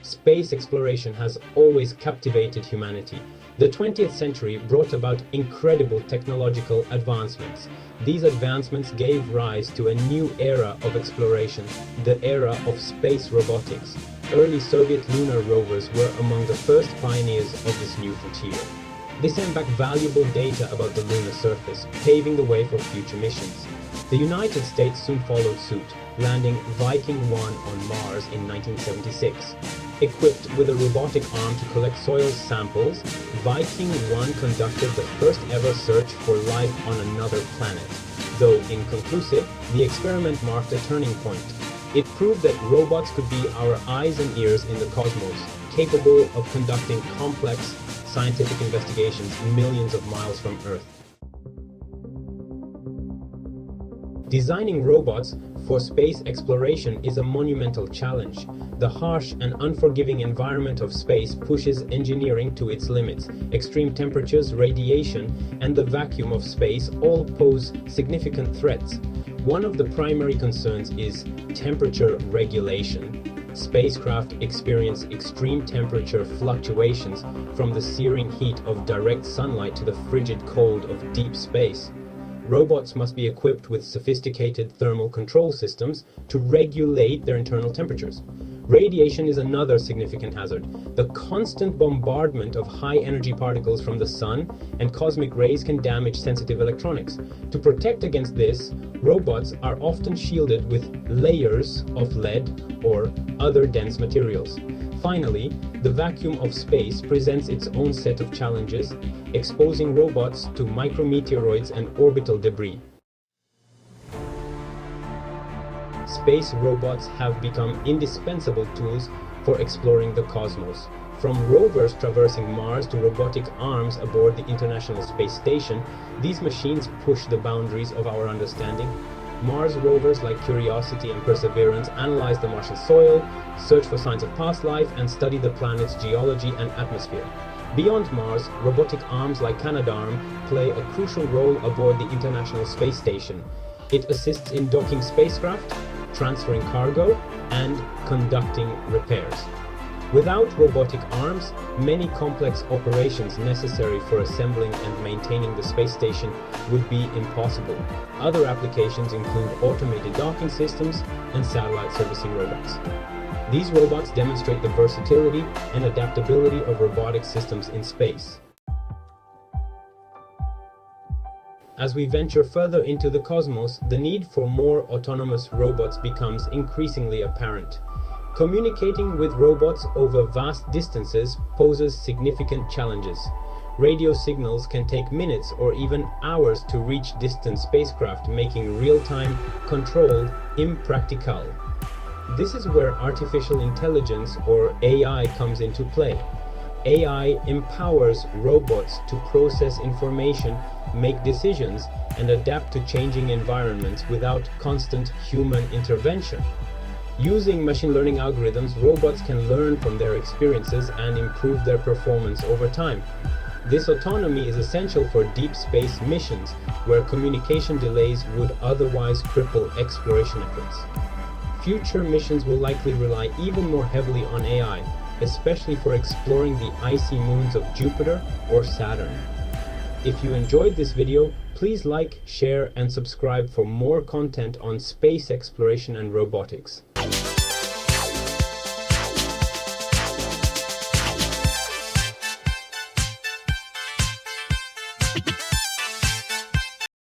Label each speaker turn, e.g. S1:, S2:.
S1: Space exploration has always captivated humanity. The 20th century brought about incredible technological advancements. These advancements gave rise to a new era of exploration, the era of space robotics. Early Soviet lunar rovers were among the first pioneers of this new frontier. They sent back valuable data about the lunar surface, paving the way for future missions. The United States soon followed suit, landing Viking 1 on Mars in 1976. Equipped with a robotic arm to collect soil samples, Viking 1 conducted the first ever search for life on another planet. Though inconclusive, the experiment marked a turning point. It proved that robots could be our eyes and ears in the cosmos, capable of conducting complex scientific investigations millions of miles from Earth. Designing robots for space exploration is a monumental challenge. The harsh and unforgiving environment of space pushes engineering to its limits. Extreme temperatures, radiation, and the vacuum of space all pose significant threats. One of the primary concerns is temperature regulation. Spacecraft experience extreme temperature fluctuations, from the searing heat of direct sunlight to the frigid cold of deep space. Robots must be equipped with sophisticated thermal control systems to regulate their internal temperatures. Radiation is another significant hazard. The constant bombardment of high-energy particles from the sun and cosmic rays can damage sensitive electronics. To protect against this, robots are often shielded with layers of lead or other dense materials. Finally, the vacuum of space presents its own set of challenges, exposing robots to micrometeoroids and orbital debris. Space robots have become indispensable tools for exploring the cosmos. From rovers traversing Mars to robotic arms aboard the International Space Station, these machines push the boundaries of our understanding. Mars rovers like Curiosity and Perseverance analyze the Martian soil, search for signs of past life, and study the planet's geology and atmosphere. Beyond Mars, robotic arms like Canadarm play a crucial role aboard the International Space Station. It assists in docking spacecraft, transferring cargo, and conducting repairs. Without robotic arms, many complex operations necessary for assembling and maintaining the space station would be impossible. Other applications include automated docking systems and satellite servicing robots. These robots demonstrate the versatility and adaptability of robotic systems in space. As we venture further into the cosmos, the need for more autonomous robots becomes increasingly apparent. Communicating with robots over vast distances poses significant challenges. Radio signals can take minutes or even hours to reach distant spacecraft, making real-time control impractical. This is where artificial intelligence, or AI, comes into play. AI empowers robots to process information, make decisions, and adapt to changing environments without constant human intervention. Using machine learning algorithms, robots can learn from their experiences and improve their performance over time. This autonomy is essential for deep space missions, where communication delays would otherwise cripple exploration efforts. Future missions will likely rely even more heavily on AI, especially for exploring the icy moons of Jupiter or Saturn. If you enjoyed this video, please like, share, and subscribe for more content on space exploration and robotics.
S2: You